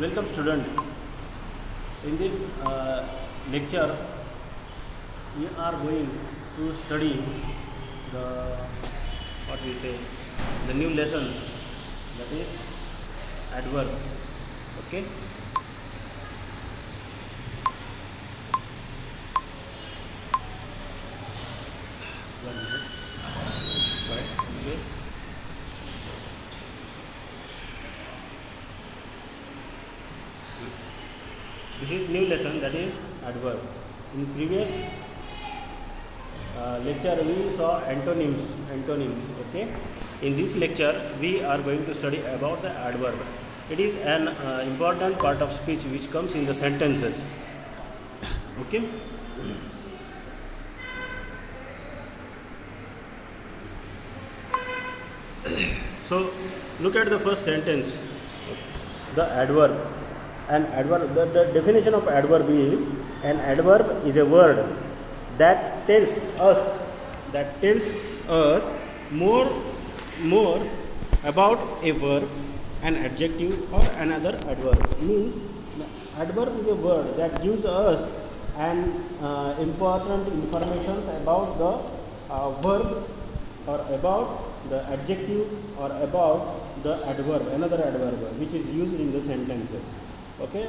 Welcome student. In this lecture we are going to study the the new lesson, that is adverb. Okay. One minute. Right. Okay. This is new lesson, that is adverb. In previous lecture we saw antonyms. Okay. In this lecture we are going to study about the adverb. It is an important part of speech which comes in the sentences. Okay. So look at the first sentence. The adverb. An adverb. The definition of adverb is: an adverb is a word that tells us more about a verb, an adjective, or another adverb. Means the adverb is a word that gives us an important information about the verb, or about the adjective, or about the adverb, another adverb which is used in the sentences. Okay,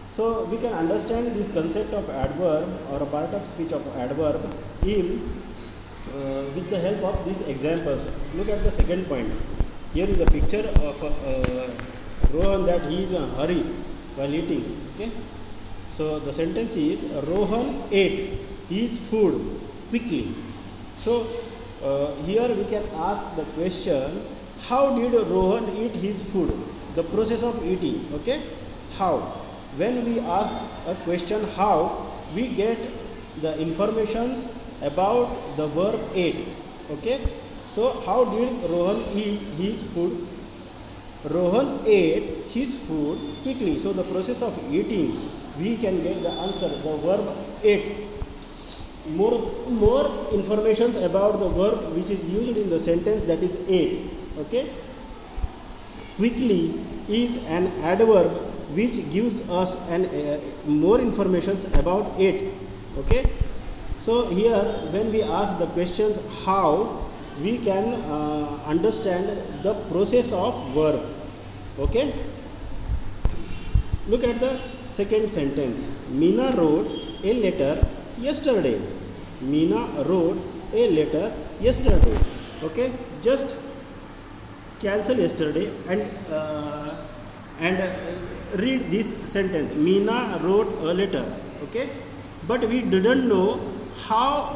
so we can understand this concept of adverb or a part of speech of adverb in with the help of these examples. Look at the second point. Here is a picture of Rohan, that he is in a hurry while eating. Okay, so the sentence is: Rohan ate his food quickly. So here we can ask the question: how did Rohan eat his food? The process of eating. Okay, how? When we ask a question how, we get the informations about the verb ate. Okay, so how did Rohan eat his food? Rohan ate his food quickly. So the process of eating, we can get the answer, the verb ate. More informations about the verb which is used in the sentence, that is ate. Okay, quickly is an adverb which gives us more informations about it. Okay, so here when we ask the questions how, we can understand the process of verb. Okay, look at the second sentence. Meena wrote a letter yesterday. Meena wrote a letter yesterday. Okay, just cancel yesterday and read this sentence. Meena wrote a letter. Okay, but we didn't know how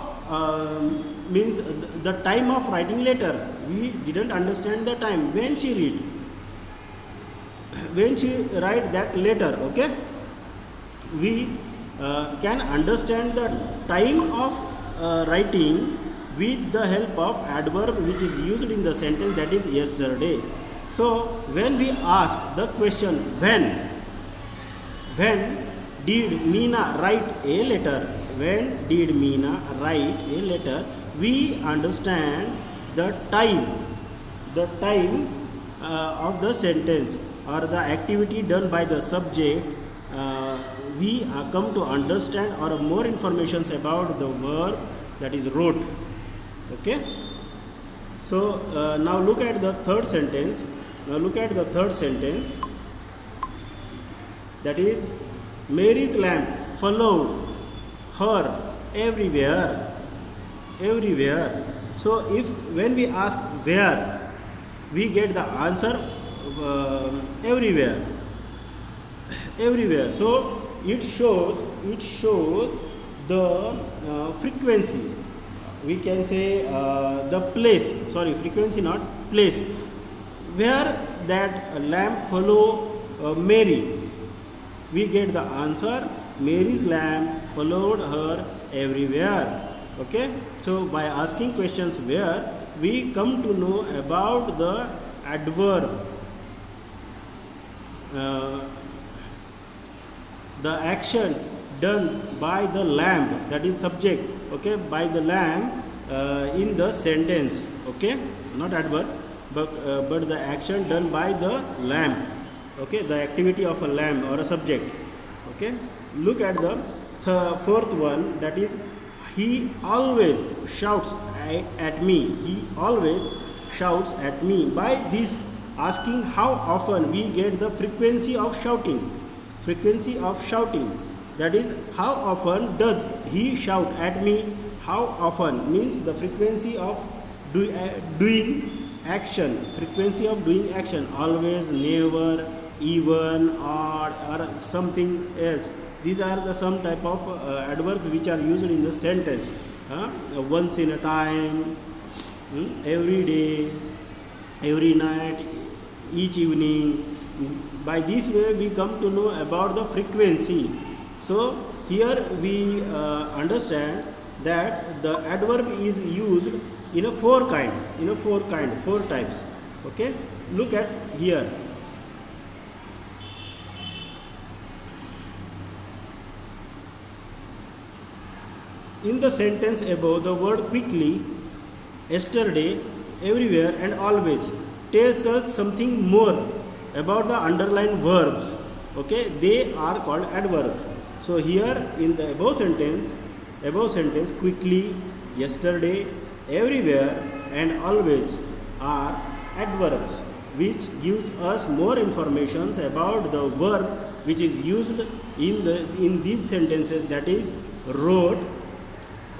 means the time of writing letter. We didn't understand the time when she write that letter. Okay, we can understand the time of writing with the help of adverb which is used in the sentence, that is yesterday. So when we ask the question when did Meena write a letter, when did Meena write a letter, we understand the time of the sentence or the activity done by the subject. We come to understand or more informations about the verb, that is wrote. Okay, so now look at the third sentence. That is: Mary's lamp followed her everywhere. So when we ask where, we get the answer everywhere. So it shows the frequency. We can say the place. Sorry, frequency, not place. Where that lamp follow Mary, we get the answer: Mary's lamp followed her everywhere. Okay, so by asking questions where, we come to know about the adverb, the action done by the lamp, that is subject. Okay, by the lamp in the sentence. Okay, not adverb, but the action done by the lamp. Okay, the activity of a lamb or a subject. Okay, look at the fourth one, that is, he always shouts at me. He always shouts at me. By this asking how often, we get the frequency of shouting. Frequency of shouting, that is, how often does he shout at me? How often means the frequency of doing action. Frequency of doing action, always, never, even, odd, or something else. These are the some type of adverbs which are used in the sentence. Once in a time, every day, every night, each evening. By this way we come to know about the frequency. So here we understand that the adverb is used in a four types. Okay, look at here. In the sentence above, the word quickly, yesterday, everywhere, and always tells us something more about the underlined verbs. Okay, they are called adverbs. So here in the above sentence, quickly, yesterday, everywhere, and always are adverbs, which gives us more information about the verb which is used in these sentences, that is, wrote,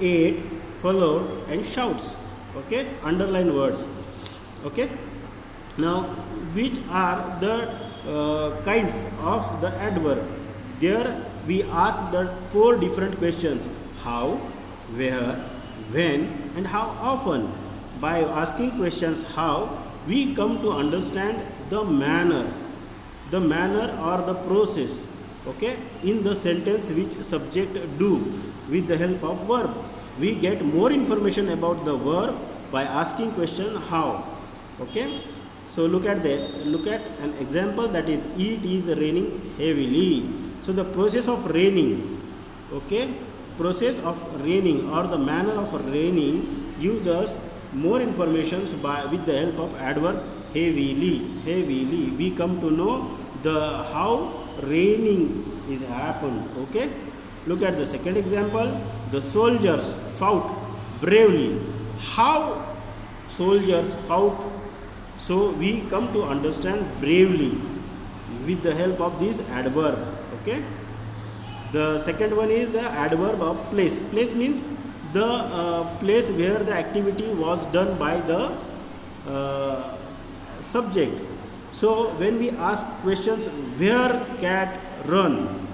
ate, followed, and shouts. Okay, underline words. Okay, now which are the kinds of the adverb? There we ask the four different questions: how, where, when, and how often. By asking questions how, we come to understand the manner or the process, okay, in the sentence which subject do with the help of verb. We get more information about the verb by asking question how. Okay, so look at an example, that is, it is raining heavily. So the process of raining, okay, process of raining or the manner of raining gives us more information with the help of adverb heavily. We come to know the how raining is happened. Okay, look at the second example. The soldiers fought bravely. How soldiers fought? So we come to understand bravely with the help of this adverb. Okay, the second one is the adverb of place. Place means the place where the activity was done by the subject. So when we ask questions, where cat run,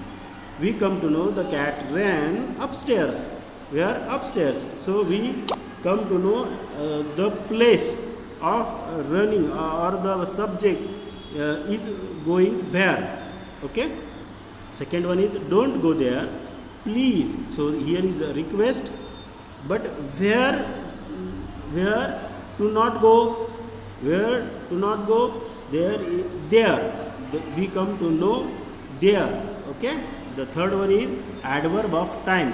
we come to know the cat ran upstairs. Where? Upstairs. So we come to know the place of running or the subject is going where. Okay, second one is don't go there, please. So here is a request, but where to not go, there we come to know there. Okay, the third one is adverb of time.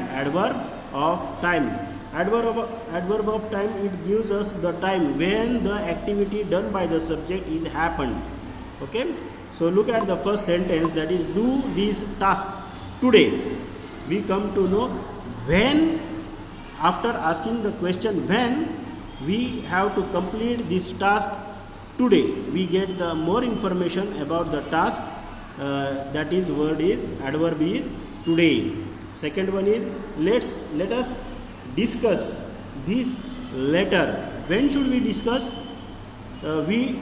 Adverb of time, it gives us the time when the activity done by the subject is happened. Okay, so look at the first sentence, that is, do this task today. We come to know when. After asking the question when, we have to complete this task today. We get the more information about the task. That is, adverb is today. Second one is let us discuss this letter. When should we discuss? We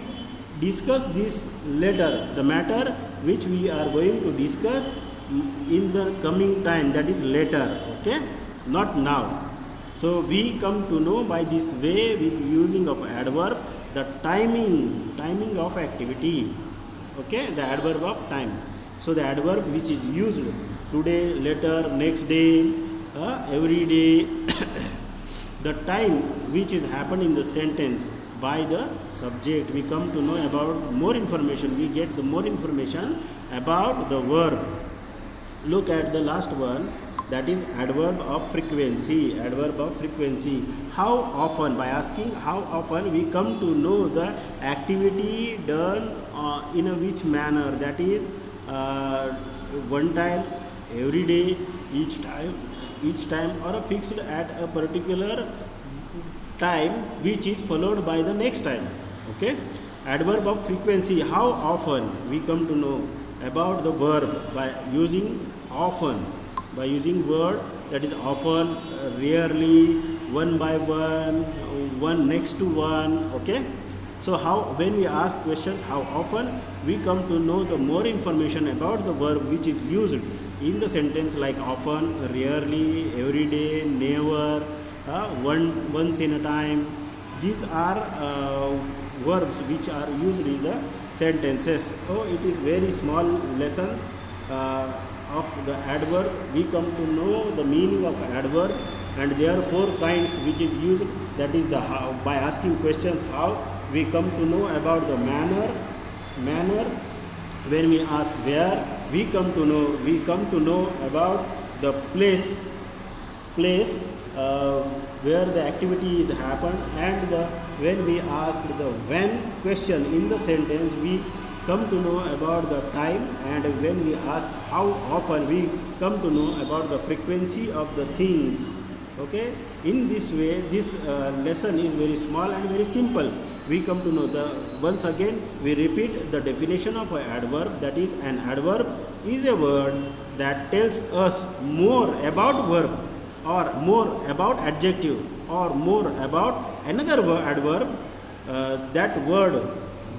discuss this letter, the matter which we are going to discuss in the coming time, that is later. Okay, not now. So we come to know by this way, with using of adverb, the timing of activity. Okay, the adverb of time. So the adverb which is used today, later, next day, every day, the time which is happened in the sentence by the subject, we come to know about more information. We get the more information about the verb. Look at the last one. that is adverb of frequency. Adverb of frequency. How often? By asking how often, we come to know the activity done in a which manner, that is one time, every day, each time, or fixed at a particular time which is followed by the next time. Okay, adverb of frequency. How often, we come to know about the verb by using often, by using word that is often, rarely, one by one, one next to one. Okay, so how, when we ask questions how often, we come to know the more information about the verb which is used in the sentence, like often, rarely, every day, never, once in a time. These are verbs which are used in the sentences. So it is very small lesson of the adverb. We come to know the meaning of adverb, and there are four kinds which is used. That is the how. By asking questions how, we come to know about the manner. When we ask where, we come to know about the place where the activity is happened. And when we ask the when question in the sentence, we come to know about the time. And when we ask how often, we come to know about the frequency of the things. Okay, in this way, this lesson is very small and very simple. We come to know once again we repeat the definition of an adverb. That is, an adverb is a word that tells us more about verb, or more about adjective, or more about another adverb. That word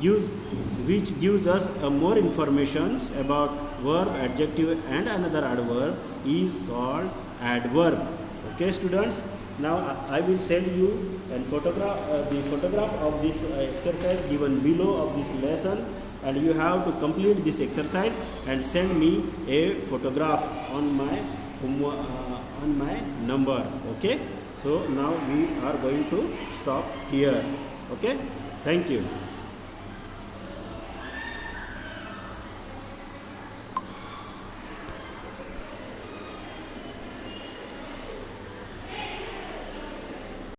which gives us more information about verb, adjective, and another adverb is called adverb. Okay, students, now I will send you the photograph of this exercise given below of this lesson, and you have to complete this exercise and send me a photograph on my number. Okay, so now we are going to stop here. Okay, thank you.